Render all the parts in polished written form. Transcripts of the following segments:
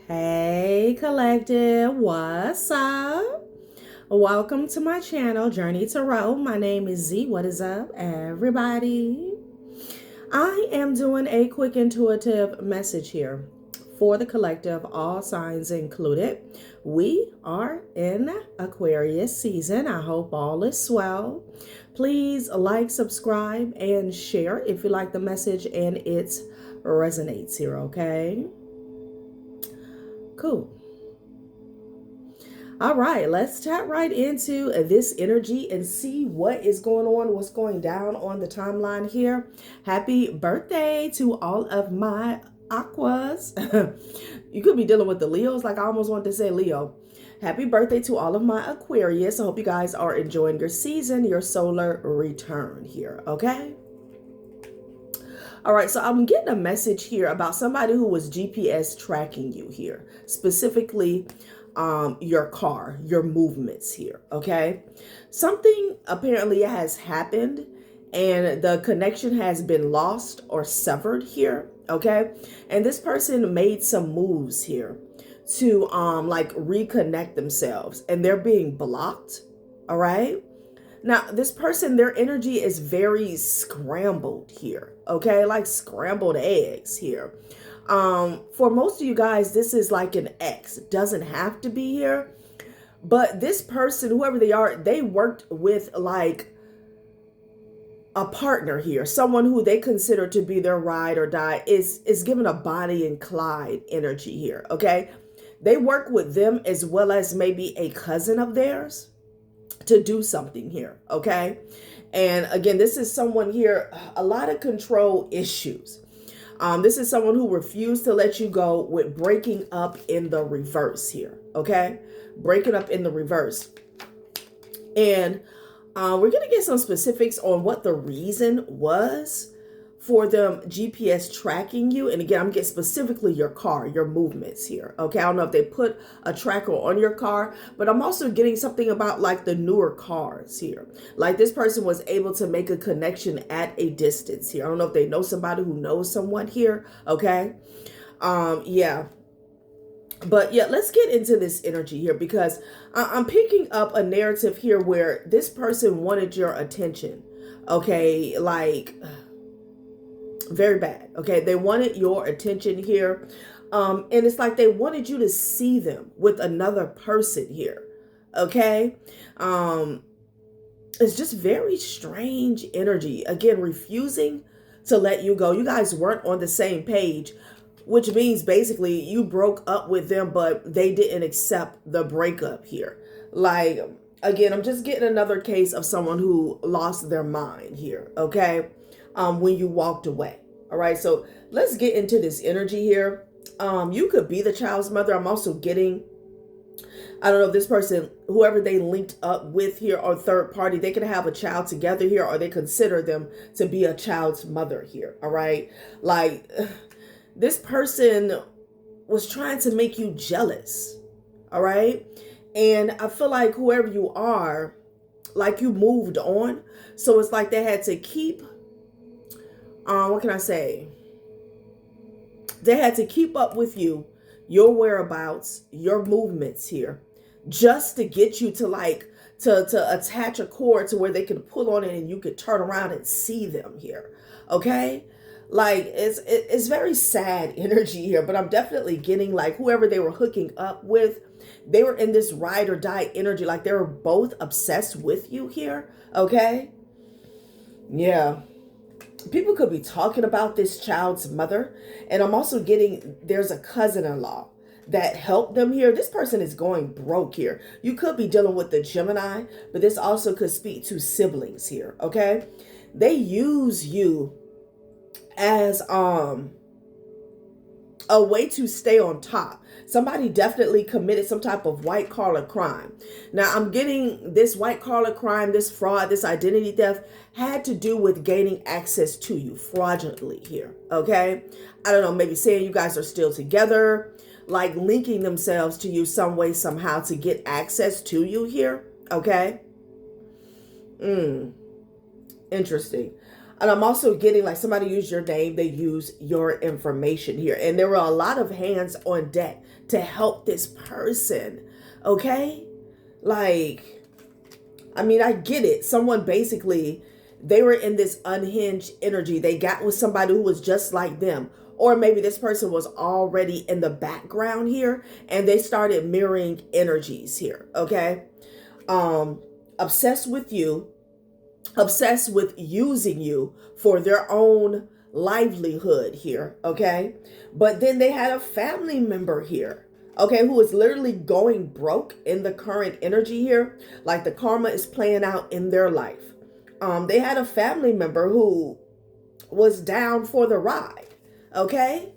Hey collective, what's up? Welcome to my channel, Journey Tarot. My name is Z. What is up, everybody? I am doing a quick intuitive message here for the collective, all signs included. We are in Aquarius season. I hope all is well. Please like, subscribe, and share if you like the message and it resonates here, okay? Cool. All right, let's tap right into this energy and see what is going on, what's going down on the timeline here. Happy birthday to all of my aquas. You could be dealing with the Leos, like I almost wanted to say Leo. Happy birthday to all of my Aquarius. I hope you guys are enjoying your season, your solar return here, okay? All right, so I'm getting a message here about somebody who was GPS tracking you here, specifically your car, your movements here, okay? Something apparently has happened and the connection has been lost or severed here, okay? And this person made some moves here to like reconnect themselves and they're being blocked, all right? Now, this person, their energy is very scrambled here, okay? Like scrambled eggs here. For most of you guys, this is like an ex. It doesn't have to be here. But this person, whoever they are, they worked with like a partner here. Someone who they consider to be their ride or die is given a Bonnie and Clyde energy here, okay? They work with them as well as maybe a cousin of theirs to do something here, okay? And again, this is someone here, a lot of control issues. This is someone who refused to let you go with breaking up in the reverse here, okay? Breaking up in the reverse. And we're going to get some specifics on what the reason was for them GPS tracking you. And again, I'm getting specifically your car, your movements here. Okay, I don't know if they put a tracker on your car, but I'm also getting something about like the newer cars here. Like this person was able to make a connection at a distance here. I don't know if they know somebody who knows someone here. Okay. Yeah. But yeah, let's get into this energy here because I'm picking up a narrative here where this person wanted your attention. Okay, like very bad. Okay, they wanted your attention here. And it's like they wanted you to see them with another person here. Okay. It's just very strange energy. Again, refusing to let you go. You guys weren't on the same page, which means basically you broke up with them, but they didn't accept the breakup here. Like, again, I'm just getting another case of someone who lost their mind here. Okay. When you walked away. All right, so let's get into this energy here. You could be the child's mother. I'm also getting, I don't know if this person, whoever they linked up with here or third party, they can have a child together here or they consider them to be a child's mother here. All right, like this person was trying to make you jealous. All right, and I feel like whoever you are, like you moved on. So it's like they had to keep what can I say? They had to keep up with you, your whereabouts, your movements here, just to get you to like to attach a cord to where they can pull on it and you could turn around and see them here. Okay? Like it's very sad energy here, but I'm definitely getting like whoever they were hooking up with, they were in this ride or die energy, like they were both obsessed with you here. Okay? Yeah. People could be talking about this child's mother. And I'm also getting, there's a cousin-in-law that helped them here. This person is going broke here. You could be dealing with the Gemini, but this also could speak to siblings here, okay? They use you as a way to stay on top. Somebody definitely committed some type of white collar crime. Now I'm getting this white collar crime, this fraud, this identity theft had to do with gaining access to you fraudulently here. Okay. I don't know, maybe saying you guys are still together, like linking themselves to you some way, somehow to get access to you here. Okay. Interesting. And I'm also getting like somebody used your name, they use your information here. And there were a lot of hands on deck to help this person. Okay? Like, I mean, I get it. Someone basically, they were in this unhinged energy. They got with somebody who was just like them. Or maybe this person was already in the background here and they started mirroring energies here. Okay? Obsessed with you, obsessed with using you for their own livelihood here, okay? But then they had a family member here, okay, who is literally going broke in the current energy here. Like the karma is playing out in their life. They had a family member who was down for the ride, okay?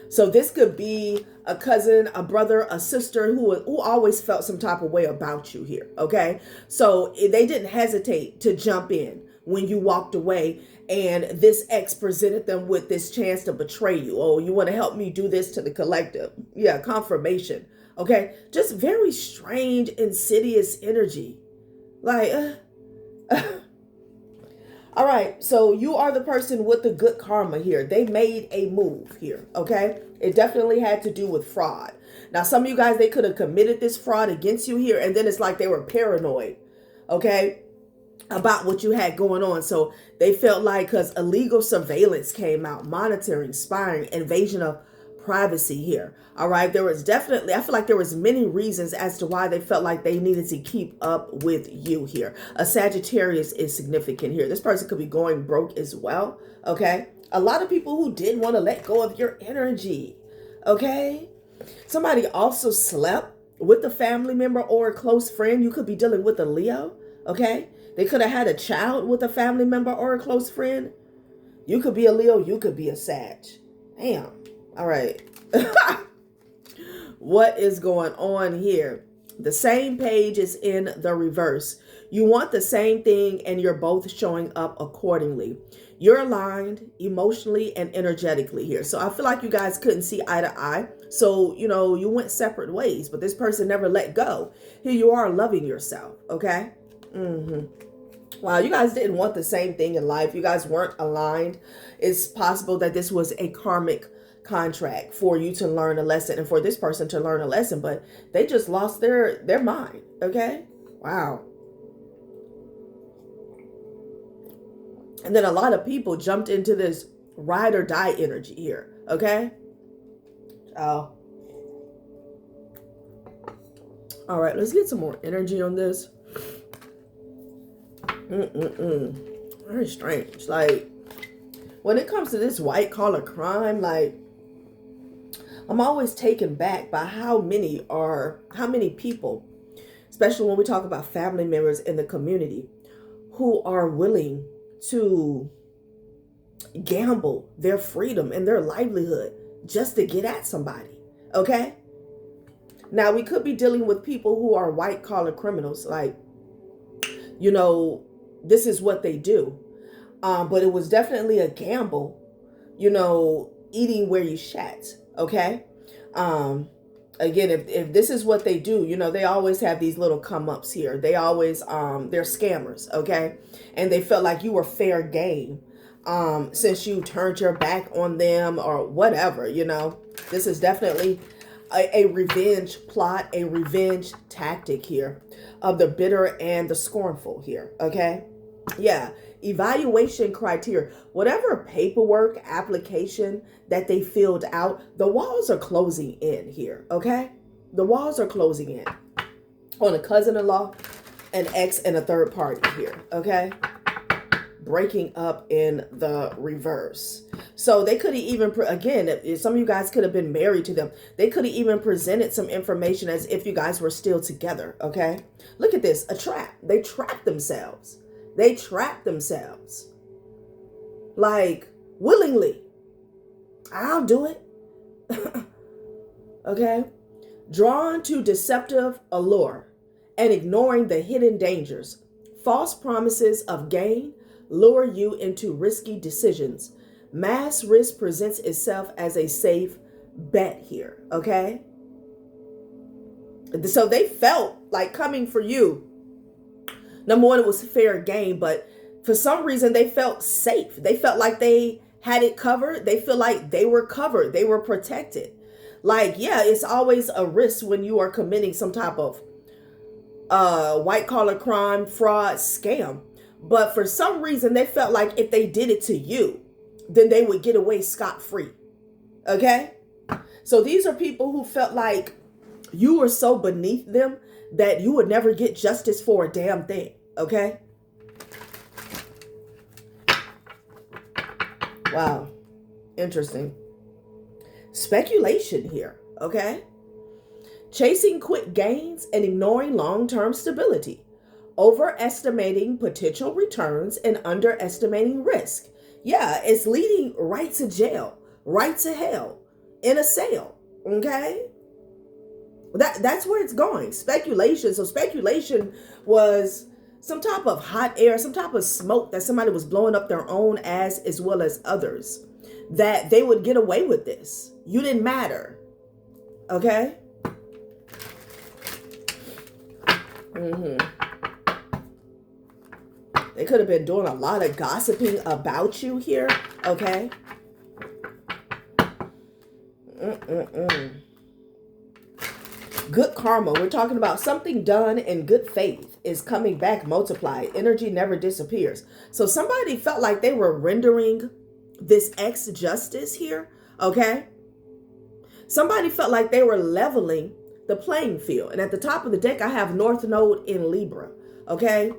So this could be a cousin, a brother, a sister who always felt some type of way about you here, okay? So they didn't hesitate to jump in when you walked away and this ex presented them with this chance to betray you. Oh, you want to help me do this to the collective? Yeah, confirmation, okay? Just very strange, insidious energy. Like, all right, so you are the person with the good karma here. They made a move here, okay? It definitely had to do with fraud. Now, some of you guys, they could have committed this fraud against you here, and then it's like they were paranoid, okay, about what you had going on. So they felt like, because illegal surveillance came out, monitoring, spying, invasion of privacy here. All right, there was definitely, I feel like there was many reasons as to why they felt like they needed to keep up with you here. A Sagittarius is significant here. This person could be going broke as well, okay? A lot of people who didn't want to let go of your energy, okay? Somebody also slept with a family member or a close friend. You could be dealing with a Leo, okay? They could have had a child with a family member or a close friend. You could be a Leo, you could be a Sag. Damn. All right. What is going on here? The same page is in the reverse. You want the same thing and you're both showing up accordingly. You're aligned emotionally and energetically here. So I feel like you guys couldn't see eye to eye. So, you know, you went separate ways, but this person never let go. Here you are loving yourself. Okay. Wow, you guys didn't want the same thing in life. You guys weren't aligned. It's possible that this was a karmic contract for you to learn a lesson and for this person to learn a lesson, but they just lost their mind. Okay. Wow. And then a lot of people jumped into this ride or die energy here. Okay. Oh. All right, let's get some more energy on this. Very strange. Like, when it comes to this white collar crime, like, I'm always taken back by how many people, especially when we talk about family members in the community, who are willing to gamble their freedom and their livelihood just to get at somebody. Okay? Now, we could be dealing with people who are white collar criminals. Like, you know, this is what they do. But it was definitely a gamble, you know, eating where you shat. Okay. Again, if this is what they do, you know, they always have these little come ups here. They always, they're scammers. Okay. And they felt like you were fair game, since you turned your back on them or whatever, you know. This is definitely a revenge plot, a revenge tactic here of the bitter and the scornful here. Okay. Yeah. Evaluation criteria, whatever paperwork application that they filled out, the walls are closing in here. Okay. The walls are closing in on a cousin-in-law, an ex, and a third party here. Okay. Breaking up in the reverse. So they could have even, again, if some of you guys could have been married to them, they could have even presented some information as if you guys were still together. Okay. Look at this, a trap. They trapped themselves. They trapped themselves. Like, willingly. I'll do it. Okay. Drawn to deceptive allure and ignoring the hidden dangers. False promises of gain lure you into risky decisions. Mass risk presents itself as a safe bet here. Okay. So they felt like coming for you. Number one, it was fair game, but For some reason, they felt safe. They felt like they had it covered. They feel like they were covered. They were protected. Like, yeah, it's always a risk when you are committing some type of white collar crime, fraud, scam. But for some reason, they felt like if they did it to you, then they would get away scot-free. Okay? So these are people who felt like you were so beneath them that you would never get justice for a damn thing. Okay? Wow. Interesting. Speculation here. Okay? Chasing quick gains and ignoring long-term stability. Overestimating potential returns and underestimating risk. Yeah, it's leading right to jail, right to hell, in a cell. Okay? That's where it's going. Speculation. So speculation was some type of hot air, some type of smoke that somebody was blowing up their own ass as well as others. That they would get away with this. You didn't matter. Okay? They could have been doing a lot of gossiping about you here. Okay? Good karma. We're talking about something done in good faith is coming back multiplied. Energy never disappears. So somebody felt like they were rendering this ex justice here. Okay? Somebody felt like they were leveling the playing field. And at the top of the deck, I have North Node in Libra. Okay?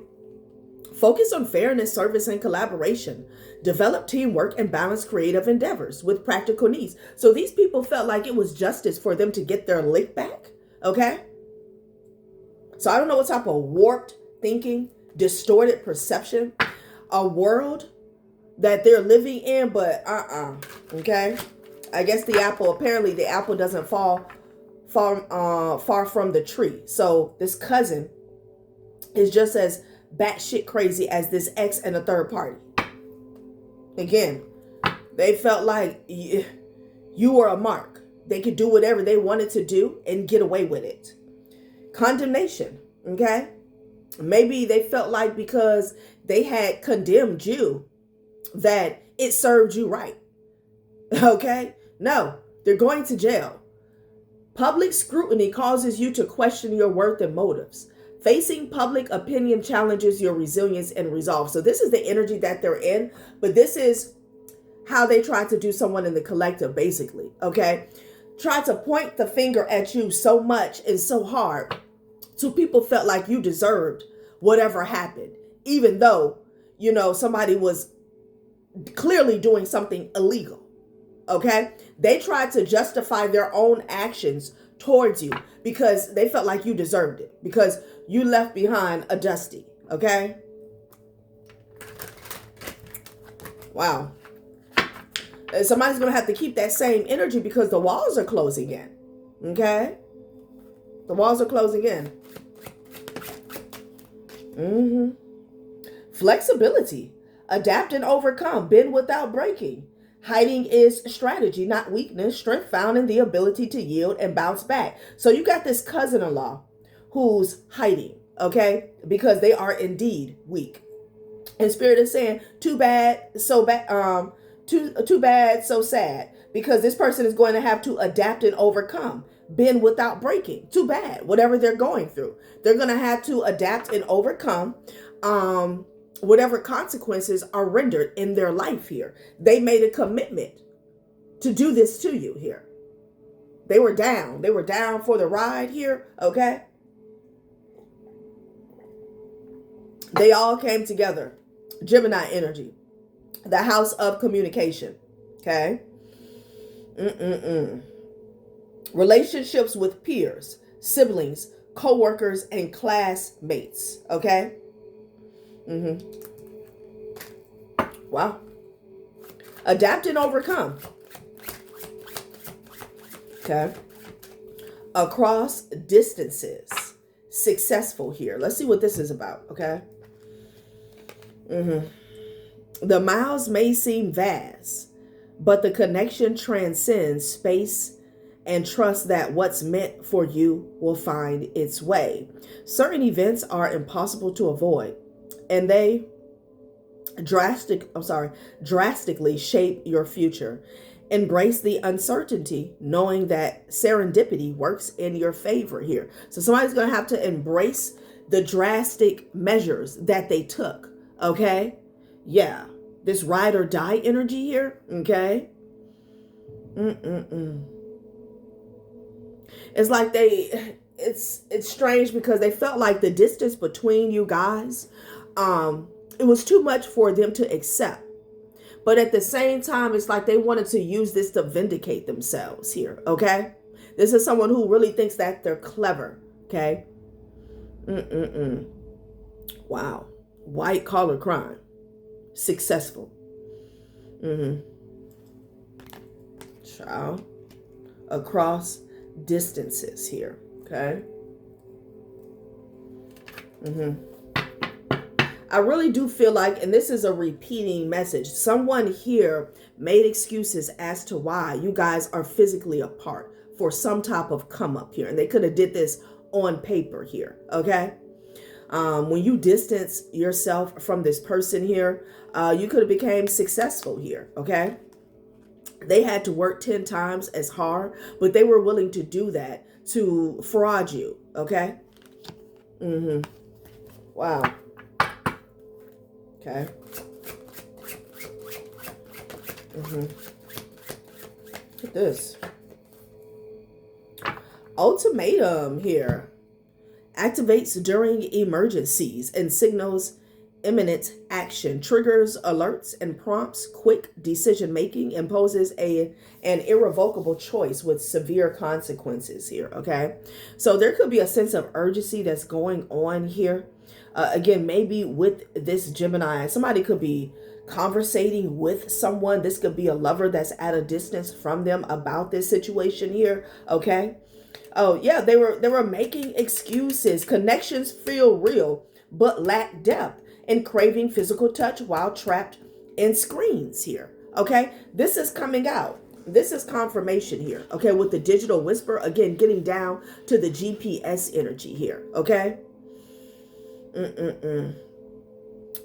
Focus on fairness, service, and collaboration. Develop teamwork and balance creative endeavors with practical needs. So these people felt like it was justice for them to get their lick back. Okay? So I don't know what type of warped thinking, distorted perception, a world that they're living in, but okay? I guess apparently the apple doesn't fall far from the tree. So this cousin is just as batshit crazy as this ex and a third party. Again, they felt like you were a mark. They could do whatever they wanted to do and get away with it. Condemnation, okay? Maybe they felt like because they had condemned you that it served you right. Okay? No, they're going to jail. Public scrutiny causes you to question your worth and motives. Facing public opinion challenges your resilience and resolve. So this is the energy that they're in, but this is how they try to do someone in the collective, basically, okay? Try to point the finger at you so much and so hard so people felt like you deserved whatever happened, even though, somebody was clearly doing something illegal, okay? They tried to justify their own actions towards you because they felt like you deserved it, because you left behind a dusty, okay? Wow. And somebody's going to have to keep that same energy because the walls are closing in, okay? The walls are closing in. Flexibility. Adapt and overcome. Bend without breaking. Hiding is strategy, not weakness. Strength found in the ability to yield and bounce back. So you got this cousin-in-law who's hiding, okay? Because they are indeed weak. And Spirit is saying, too bad, so bad, too bad, so sad. Because this person is going to have to adapt and overcome. Bend without breaking. Too bad. Whatever they're going through. They're going to have to adapt and overcome whatever consequences are rendered in their life here. They made a commitment to do this to you here. They were down. They were down for the ride here, okay? They all came together. Gemini energy. The house of communication, okay? Relationships with peers, siblings, co-workers, and classmates, okay? Wow. Adapt and overcome. Okay. Across distances. Successful here. Let's see what this is about, okay? The miles may seem vast, but the connection transcends space, and trust that what's meant for you will find its way. Certain events are impossible to avoid, and they drastically shape your future. Embrace the uncertainty, knowing that serendipity works in your favor here. So somebody's going to have to embrace the drastic measures that they took. Okay. Yeah. This ride or die energy here. Okay. It's like it's strange because they felt like the distance between you guys, it was too much for them to accept. But at the same time, it's like they wanted to use this to vindicate themselves here, okay? This is someone who really thinks that they're clever, okay? Wow. White collar crime. Successful. Child. Across distances here, okay? I really do feel like, and this is a repeating message, someone here made excuses as to why you guys are physically apart for some type of come up here. And they could have did this on paper here, okay? When you distance yourself from this person here, you could have became successful here, okay? They had to work 10 times as hard, but they were willing to do that to fraud you, okay? Wow. Okay. Look at this. Ultimatum here. Activates during emergencies and signals imminent action. Triggers alerts and prompts quick decision making. Imposes an irrevocable choice with severe consequences here. Okay. So there could be a sense of urgency that's going on here. Again, maybe with this Gemini, somebody could be conversating with someone. This could be a lover that's at a distance from them about this situation here. Okay. Oh yeah, they were making excuses. Connections feel real, but lack depth, and craving physical touch while trapped in screens here. Okay. This is coming out. This is confirmation here. Okay. With the digital whisper, again, getting down to the GPS energy here. Okay.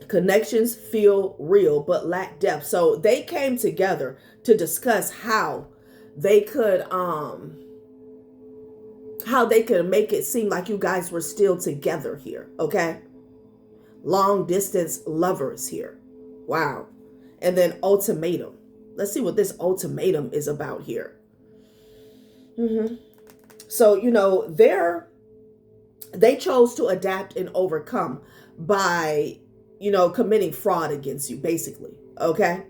Connections feel real but lack depth. So they came together to discuss how they could make it seem like you guys were still together here. Okay. Long distance lovers here. Wow. And then ultimatum. Let's see what this ultimatum is about here. So, you know, they chose to adapt and overcome by, you know, committing fraud against you, basically. Okay.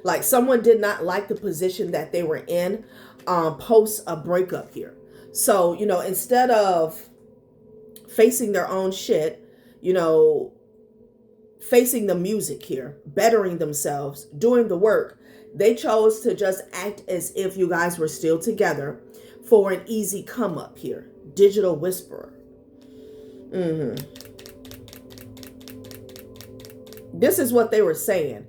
Like someone did not like the position that they were in post a breakup here. So, you know, instead of facing their own shit, you know, facing the music here, bettering themselves, doing the work, they chose to just act as if you guys were still together for an easy come up here. Digital whisperer. This is what they were saying.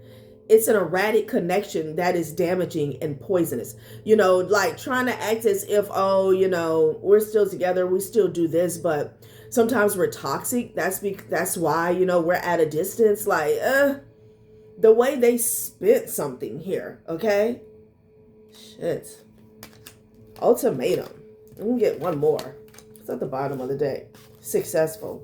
It's an erratic connection that is damaging and poisonous. You know, like trying to act as if, oh, you know, we're still together. We still do this, but sometimes we're toxic. That's why, you know, we're at a distance. Like, the way they spit something here. Okay. Shit. Ultimatum. Let me get one more. It's at the bottom of the deck. Successful.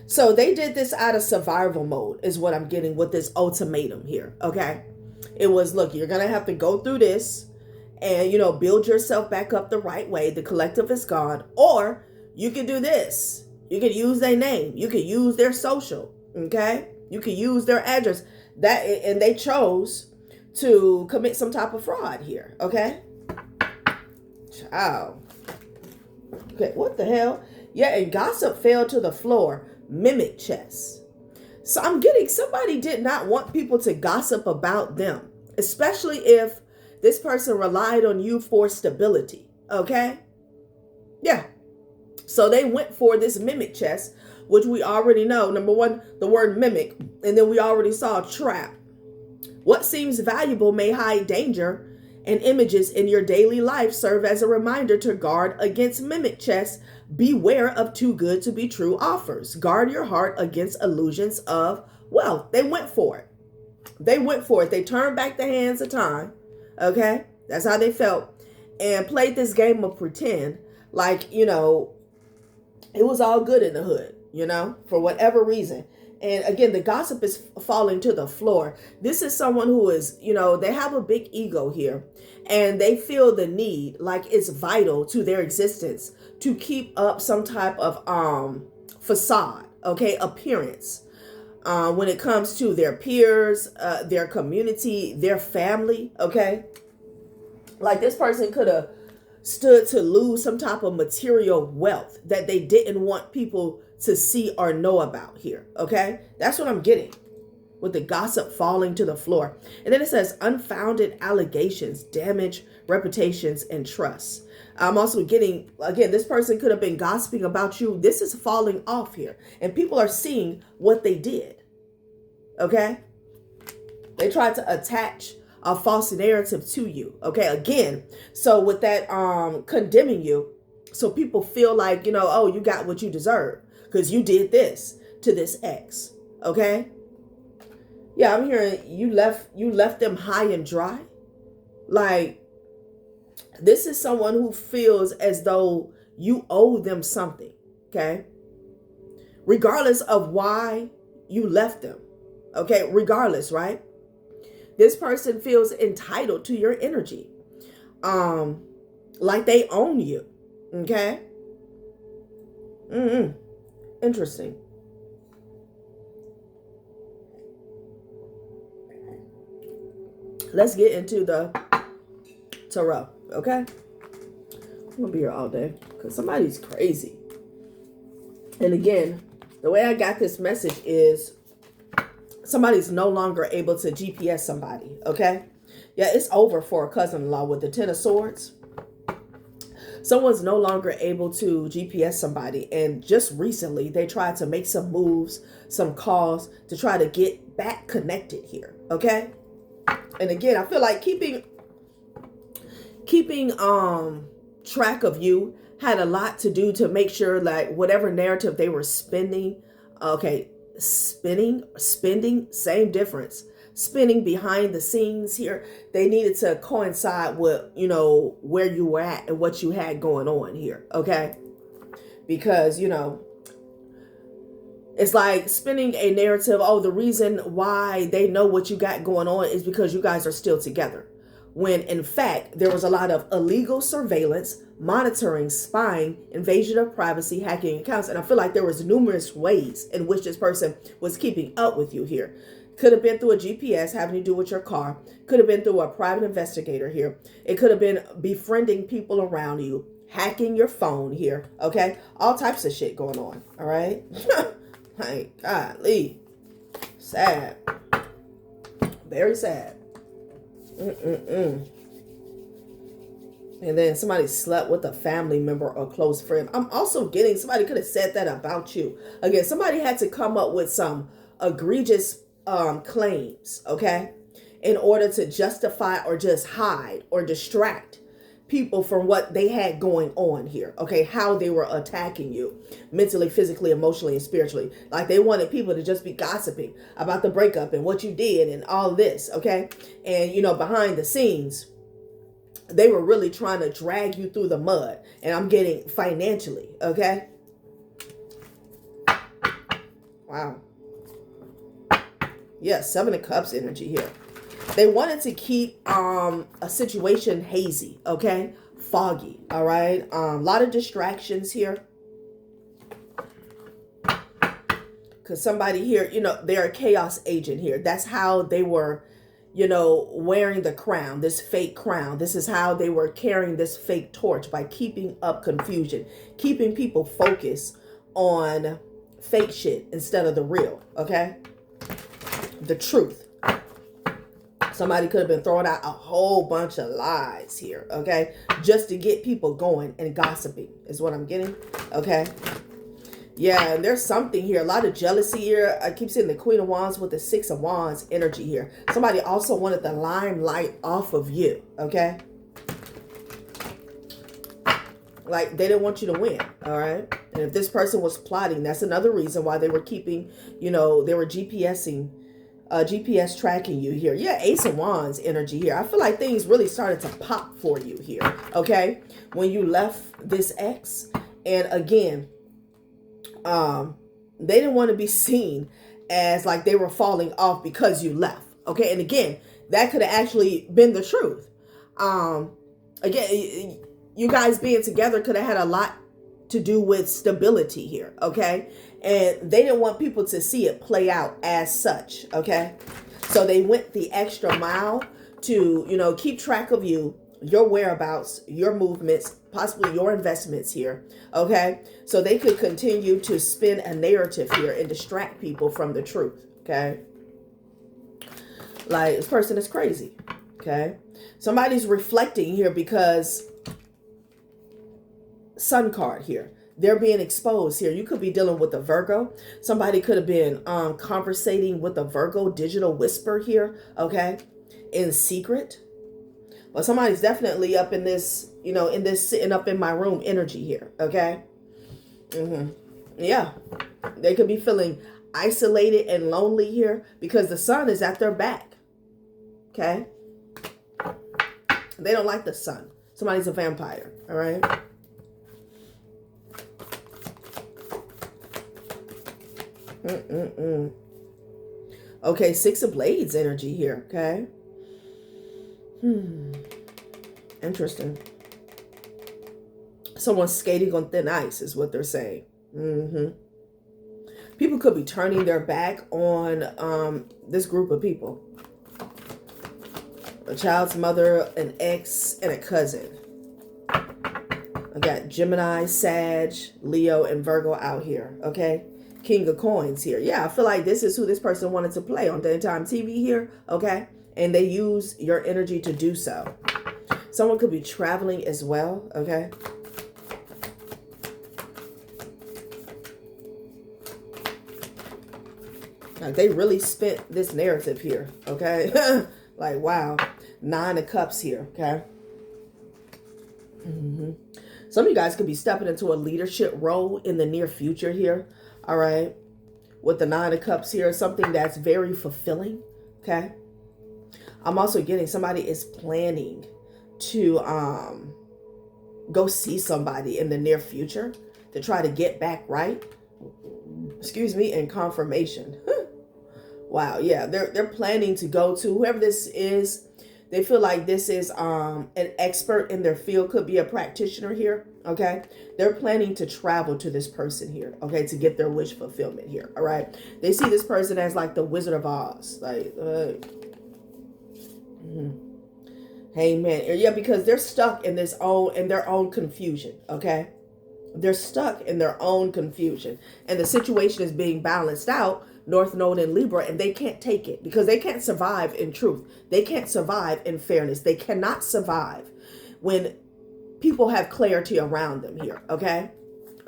So they did this out of survival mode is what I'm getting with this ultimatum here. Okay. It was, look, you're going to have to go through this and, you know, build yourself back up the right way. The collective is gone. Or you can do this. You can use their name. You can use their social. Okay. You can use their address. And they chose to commit some type of fraud here. Okay. Child. Okay. What the hell? Yeah. And gossip fell to the floor. Mimic chess. So I'm getting somebody did not want people to gossip about them, especially if this person relied on you for stability. Okay. Yeah. So they went for this mimic chess, which we already know. Number one, the word mimic. And then we already saw trap. What seems valuable may hide danger, and images in your daily life serve as a reminder to guard against mimic chess Beware of too good to be true offers. Guard your heart against illusions of wealth. They went for it. They went for it. They turned back the hands of time. Okay? That's how they felt. And played this game of pretend like, it was all good in the hood, for whatever reason. And again, the gossip is falling to the floor. This is someone who is, they have a big ego here, and they feel the need, like it's vital to their existence, to keep up some type of facade, okay, appearance. When it comes to their peers, their community, their family, okay? Like this person could have stood to lose some type of material wealth that they didn't want people to see or know about here, okay? That's what I'm getting with the gossip falling to the floor. And then it says unfounded allegations, damage reputations and trust. I'm also getting, again, this person could have been gossiping about you. This is falling off here. And people are seeing what they did, okay? They tried to attach a false narrative to you, okay? Again, so with that condemning you, so people feel like, oh, you got what you deserve because you did this to this ex, okay? Yeah, I'm hearing you left them high and dry. Like, this is someone who feels as though you owe them something, okay? Regardless of why you left them, okay? Regardless, right? This person feels entitled to your energy. Like they own you. Okay? Interesting. Let's get into the tarot. Okay? I'm gonna be here all day because somebody's crazy. And again, the way I got this message is somebody's no longer able to GPS somebody, okay? Yeah, it's over for a cousin-in-law with the Ten of Swords. Someone's no longer able to GPS somebody. And just recently, they tried to make some moves, some calls to try to get back connected here, okay? And again, I feel like keeping track of you had a lot to do to make sure like whatever narrative they were spending, okay, spending, same difference. Spinning behind the scenes here, they needed to coincide with, where you were at and what you had going on here, okay? Because, it's like spinning a narrative, oh, the reason why they know what you got going on is because you guys are still together. When in fact, there was a lot of illegal surveillance, monitoring, spying, invasion of privacy, hacking accounts. And I feel like there was numerous ways in which this person was keeping up with you here. Could have been through a GPS having to do with your car. Could have been through a private investigator here. It could have been befriending people around you, hacking your phone here. Okay. All types of shit going on. All right. Like, golly. Sad. Very sad. And then somebody slept with a family member or close friend. I'm also getting somebody could have said that about you. Again, somebody had to come up with some egregious claims, okay, in order to justify or just hide or distract people from what they had going on here, okay, how they were attacking you mentally, physically, emotionally, and spiritually. Like they wanted people to just be gossiping about the breakup and what you did and all this, okay? And, behind the scenes, they were really trying to drag you through the mud. And I'm getting financially, okay? Wow. Yeah, Seven of Cups energy here. They wanted to keep a situation hazy, okay? Foggy, all right? A lot of distractions here. Because somebody here, they're a chaos agent here. That's how they were, wearing the crown, this fake crown. This is how they were carrying this fake torch, by keeping up confusion, keeping people focused on fake shit instead of the real, okay? The truth. Somebody could have been throwing out a whole bunch of lies here, okay? Just to get people going and gossiping is what I'm getting, okay? Yeah, and there's something here. A lot of jealousy here. I keep seeing the Queen of Wands with the Six of Wands energy here. Somebody also wanted the limelight off of you, okay? Like they didn't want you to win. All right. And if this person was plotting, that's another reason why they were keeping, they were GPS tracking you here. Yeah, Ace of Wands energy here. I feel like things really started to pop for you here. Okay. When you left this ex. And again, they didn't want to be seen as like they were falling off because you left. Okay. And again, that could have actually been the truth. Again, you guys being together could have had a lot to do with stability here. Okay. And they didn't want people to see it play out as such. Okay. So they went the extra mile to, keep track of you, your whereabouts, your movements, possibly your investments here. Okay. So they could continue to spin a narrative here and distract people from the truth. Okay. Like this person is crazy. Okay. Somebody's reflecting here because Sun card here. They're being exposed here. You could be dealing with a Virgo. Somebody could have been conversating with a Virgo digital whisper here. Okay. In secret. Well, somebody's definitely up in this, in this sitting up in my room energy here. Okay. Yeah. They could be feeling isolated and lonely here because the sun is at their back. Okay. They don't like the sun. Somebody's a vampire. All right. Okay, Six of Blades energy here. Okay. Interesting. Someone's skating on thin ice is what they're saying. People could be turning their back on this group of people. A child's mother, an ex, and a cousin. I got Gemini, Sag, Leo, and Virgo out here. Okay. King of Coins here. Yeah, I feel like this is who this person wanted to play on daytime TV here. Okay. And they use your energy to do so. Someone could be traveling as well. Okay. Like they really spent this narrative here. Okay. Like, wow. 9 of Cups here. Okay. Some of you guys could be stepping into a leadership role in the near future here. All right. With the 9 of Cups here, something that's very fulfilling. Okay. I'm also getting somebody is planning to go see somebody in the near future to try to get back right. Excuse me, and confirmation. Wow, yeah, they're planning to go to whoever this is. They feel like this is an expert in their field, could be a practitioner here. Okay, they're planning to travel to this person here. Okay, to get their wish fulfillment here. All right, they see this person as like the Wizard of Oz, like. Amen. Yeah, because they're stuck in their own confusion. Okay, they're stuck in their own confusion, and the situation is being balanced out. North Node in Libra, and they can't take it because they can't survive in truth. They can't survive in fairness. They cannot survive when people have clarity around them here. Okay,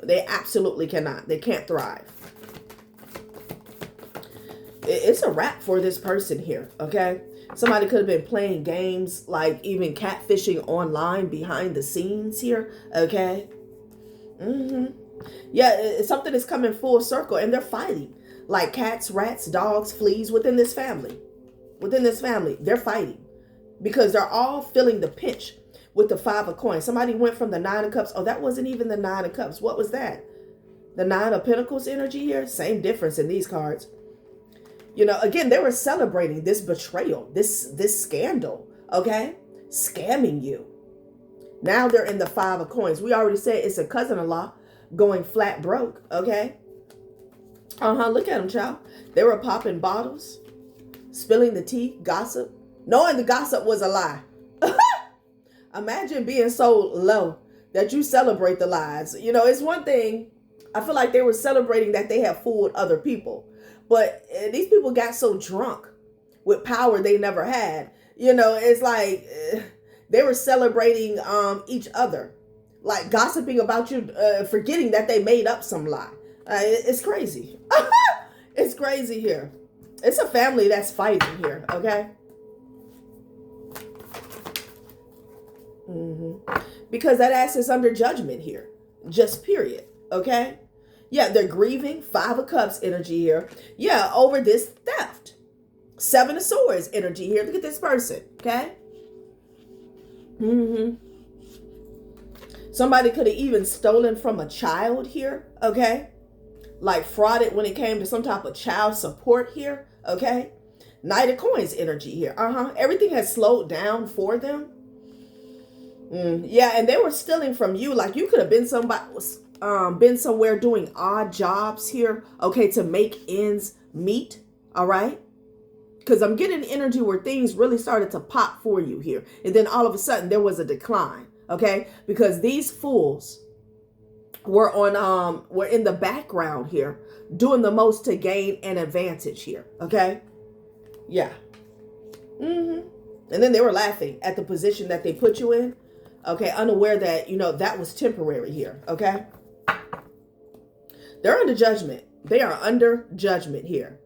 they absolutely cannot. They can't thrive. It's a wrap for this person here. Okay. Somebody could have been playing games, like even catfishing online behind the scenes here. Okay. Yeah, it's something that's coming full circle, and they're fighting like cats, rats, dogs, fleas within this family. Within this family, they're fighting because they're all feeling the pinch with the 5 of Coins. Somebody went from the 9 of Cups. Oh, that wasn't even the 9 of Cups. What was that? The 9 of Pentacles energy here. Same difference in these cards. Again, they were celebrating this betrayal, this scandal, okay? Scamming you. Now they're in the 5 of Coins. We already said it's a cousin-in-law going flat broke, okay? Look at them, child. They were popping bottles, spilling the tea, gossip, knowing the gossip was a lie. Imagine being so low that you celebrate the lies. It's one thing. I feel like they were celebrating that they have fooled other people. But these people got so drunk with power they never had. It's like they were celebrating each other. Like gossiping about you, forgetting that they made up some lie. It's crazy. It's crazy here. It's a family that's fighting here, okay? because that ass is under judgment here. Just period. Okay? Yeah, they're grieving. 5 of Cups energy here. Yeah, over this theft. 7 of Swords energy here. Look at this person. Okay? Somebody could have even stolen from a child here. Okay? Like frauded when it came to some type of child support here. Okay? Knight of Coins energy here. Everything has slowed down for them. Yeah, and they were stealing from you. Like you could have been been somewhere doing odd jobs here, okay, to make ends meet. All right, because I'm getting energy where things really started to pop for you here, and then all of a sudden there was a decline. Okay, because these fools were in the background here, doing the most to gain an advantage here. Okay, yeah. And then they were laughing at the position that they put you in. Okay, unaware that, that was temporary here, okay? They're under judgment. They are under judgment here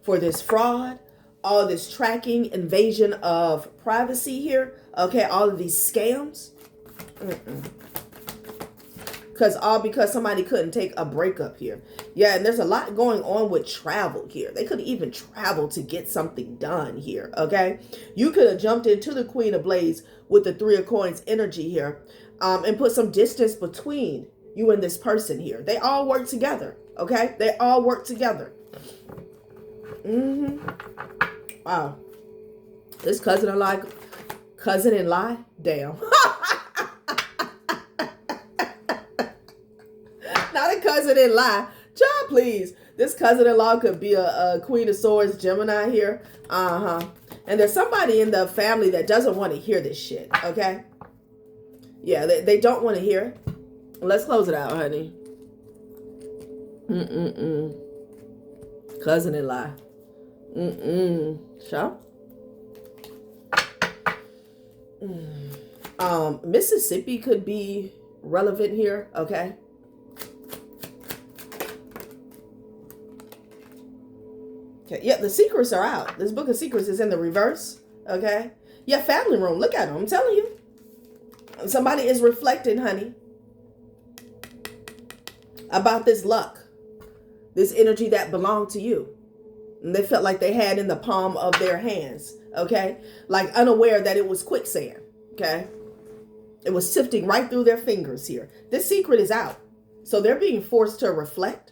for this fraud, all this tracking, invasion of privacy here, okay? All of these scams. Because somebody couldn't take a breakup here. Yeah, and there's a lot going on with travel here. They could even travel to get something done here, okay? You could have jumped into the Queen of Blades with the 3 of Coins energy here and put some distance between you and this person here. They all work together, okay? They all work together. Wow. This cousin-in-law, damn. Not a cousin-in-law. Child, please. This cousin-in-law could be a Queen of Swords Gemini here. And there's somebody in the family that doesn't want to hear this shit, okay? Yeah, they don't want to hear it. Let's close it out, honey. Cousin-in-law. Sure. Mississippi could be relevant here, okay? Okay, yeah, the secrets are out. This book of secrets is in the reverse, okay? Yeah, family room. Look at them. I'm telling you. Somebody is reflecting, honey, about this luck, this energy that belonged to you. And they felt like they had in the palm of their hands, okay? Like unaware that it was quicksand, okay? It was sifting right through their fingers here. This secret is out. So they're being forced to reflect.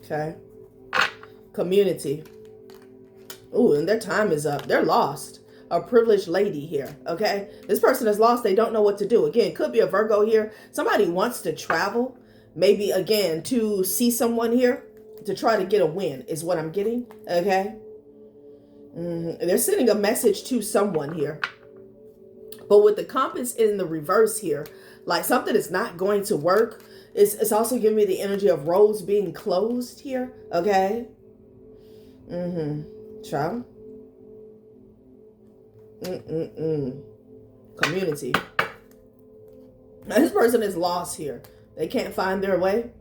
Okay. Community. Ooh, and their time is up. They're lost. A privileged lady here, okay? This person is lost. They don't know what to do. Again, could be a Virgo here. Somebody wants to travel. Maybe, again, to see someone here. To try to get a win is what I'm getting, okay? They're sending a message to someone here. But with the compass in the reverse here, like something is not going to work. It's also giving me the energy of roads being closed here. Okay. Child. Community. Now, this person is lost here. They can't find their way.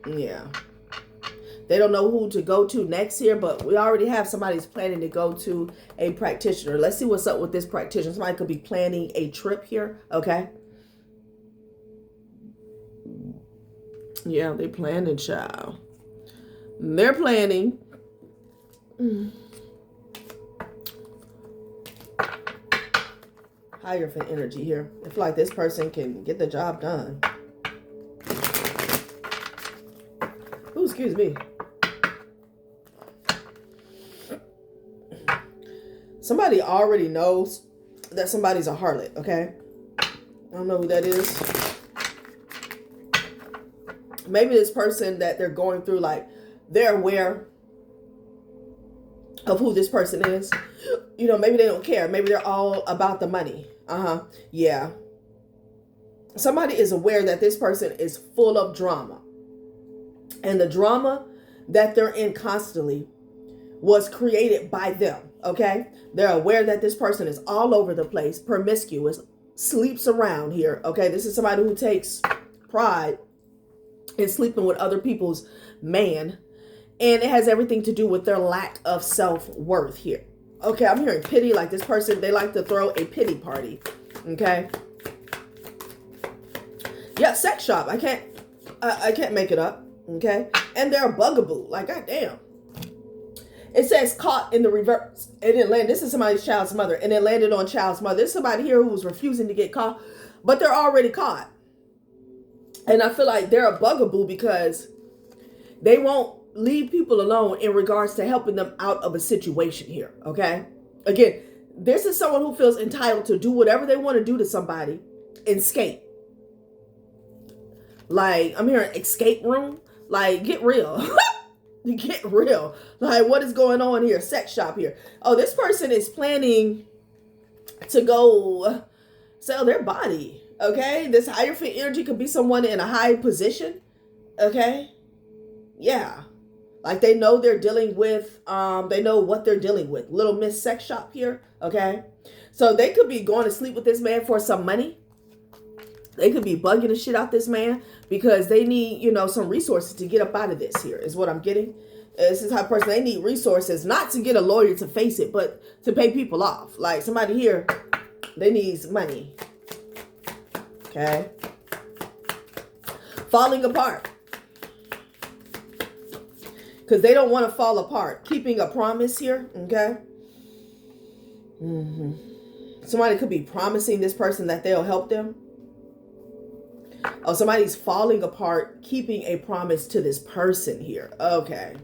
Yeah. They don't know who to go to next here, but we already have somebody's planning to go to a practitioner. Let's see what's up with this practitioner. Somebody could be planning a trip here, okay? Yeah, they're planning, child. They're planning. Hierophant energy here. I feel like this person can get the job done. Ooh, excuse me. Somebody already knows that somebody's a harlot, okay? I don't know who that is. Maybe this person that they're going through, like, they're aware of who this person is. You know, maybe they don't care. Maybe they're all about the money. Yeah. Somebody is aware that this person is full of drama. And the drama that they're in constantly was created by them, okay? They're aware that this person is all over the place, promiscuous, sleeps around here, okay? This is somebody who takes pride and sleeping with other people's man. And it has everything to do with their lack of self-worth here. Okay, I'm hearing pity, like this person, they like to throw a pity party. Okay. Yeah, sex shop. I can't make it up. Okay. And they're a bugaboo. Like, goddamn. It says caught in the reverse. And it landed. This is somebody's child's mother. And it landed on child's mother. There's somebody here who was refusing to get caught, but they're already caught. And I feel like they're a bugaboo because they won't leave people alone in regards to helping them out of a situation here. Okay. Again, this is someone who feels entitled to do whatever they want to do to somebody and escape. Like, I'm hearing escape room. Like, get real. Get real. Like, what is going on here? Sex shop here. Oh, this person is planning to go sell their body. Okay. This higher fit energy could be someone in a high position. Okay. Yeah. Like, they know they're dealing with, they know what they're dealing with. Little Miss Sex Shop here. Okay. So they could be going to sleep with this man for some money. They could be bugging the shit out this man because they need, you know, some resources to get up out of this here is what I'm getting. This is how person, they need resources, not to get a lawyer to face it, but to pay people off. Like somebody here, they needs money. Okay. Falling apart. Because they don't want to fall apart. Keeping a promise here. Okay. Somebody could be promising this person that they'll help them. Oh, somebody's falling apart, keeping a promise to this person here. Okay.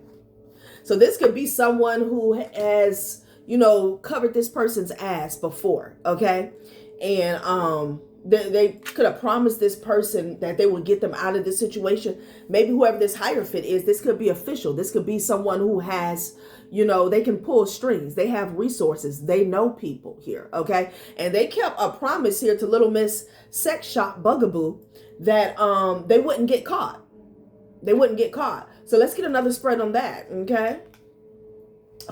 So this could be someone who has, you know, covered this person's ass before. Okay. And they could have promised this person that they would get them out of this situation. Maybe whoever this higher fit is, this could be official. This could be someone who has, you know, they can pull strings. They have resources. They know people here. Okay. And they kept a promise here to Little Miss Sex Shop Bugaboo that they wouldn't get caught. They wouldn't get caught. So let's get another spread on that. Okay.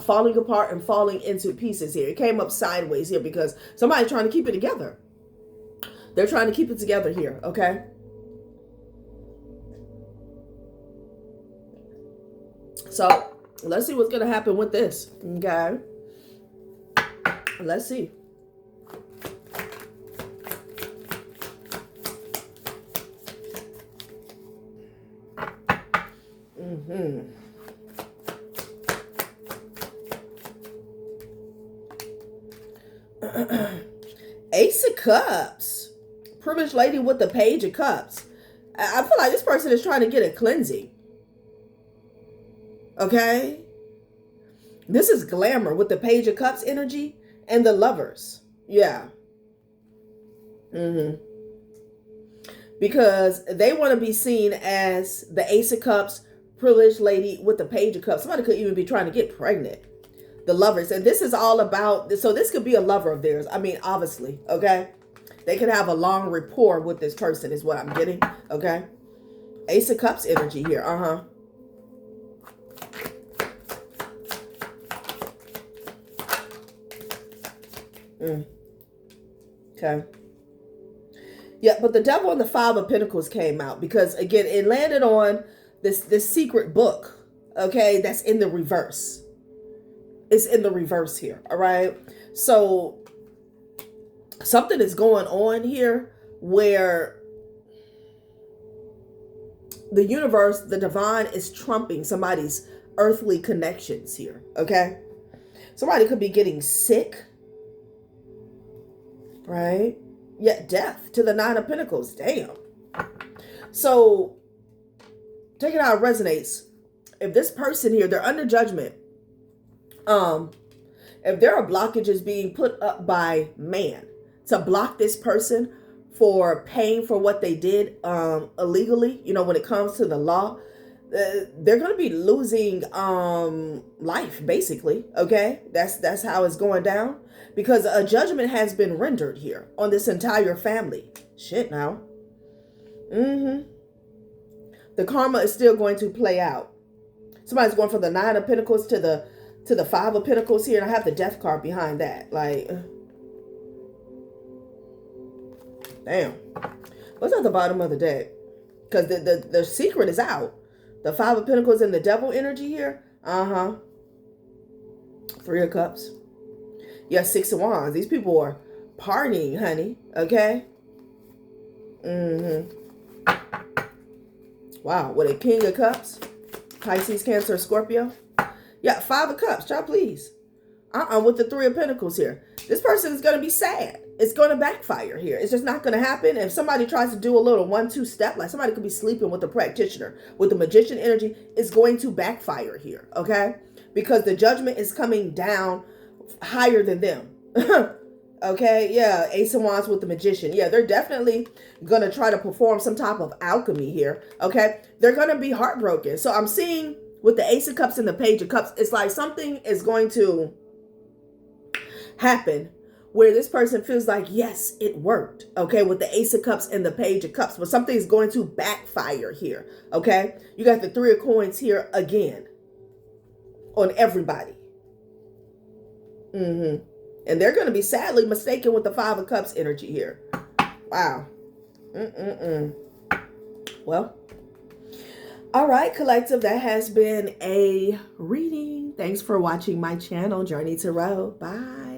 Falling apart and falling into pieces here. It came up sideways here because somebody's trying to keep it together. They're trying to keep it together here. Okay. So let's see what's going to happen with this. Okay. Let's see. Ace of Cups. Privileged lady with the Page of Cups. I feel like this person is trying to get a cleansing. Okay. This is glamour with the Page of Cups energy and the Lovers. Yeah. Because they want to be seen as the Ace of Cups, privileged lady with the Page of Cups. Somebody could even be trying to get pregnant. The Lovers. And this is all about, so this could be a lover of theirs. I mean, obviously, okay? They could have a long rapport with this person is what I'm getting, okay? Ace of Cups energy here, Okay. Yeah, but the Devil and the Five of Pentacles came out because, again, it landed on this secret book, okay, that's in the reverse. It's in the reverse here, all right? So something is going on here where the universe, the divine, is trumping somebody's earthly connections here, okay? Somebody could be getting sick, right? Yet death to the Nine of Pentacles. Damn. So take it how it resonates. If this person here, they're under judgment. If there are blockages being put up by man to block this person for paying for what they did illegally, you know, when it comes to the law, they're going to be losing life, basically. Okay, that's how it's going down, because a judgment has been rendered here on this entire family. Shit now. The karma is still going to play out. Somebody's going from the Nine of Pentacles to the Five of Pentacles here, and I have the Death card behind that. Like, damn. What's at the bottom of the deck? Because the secret is out. The Five of Pentacles and the Devil energy here. Three of Cups. Yeah, Six of Wands. These people are partying, honey. Okay? Wow. With a King of Cups. Pisces, Cancer, Scorpio. Yeah, Five of Cups. Child, please. With the Three of Pentacles here. This person is going to be sad. It's going to backfire here. It's just not going to happen. If somebody tries to do a little 1-2 step, like somebody could be sleeping with the Practitioner, with the Magician energy, it's going to backfire here, okay? Because the judgment is coming down higher than them. Okay, yeah, Ace of Wands with the Magician. Yeah, they're definitely going to try to perform some type of alchemy here, okay? They're going to be heartbroken. So I'm seeing with the Ace of Cups and the Page of Cups, it's like something is going to happen where this person feels like, yes, it worked, okay, with the Ace of Cups and the Page of Cups, but something is going to backfire here, okay? You got the Three of Coins here again on everybody. And they're going to be sadly mistaken with the Five of Cups energy here. Wow. Well, all right, collective, that has been a reading. Thanks for watching my channel, Journey Tarot. Bye.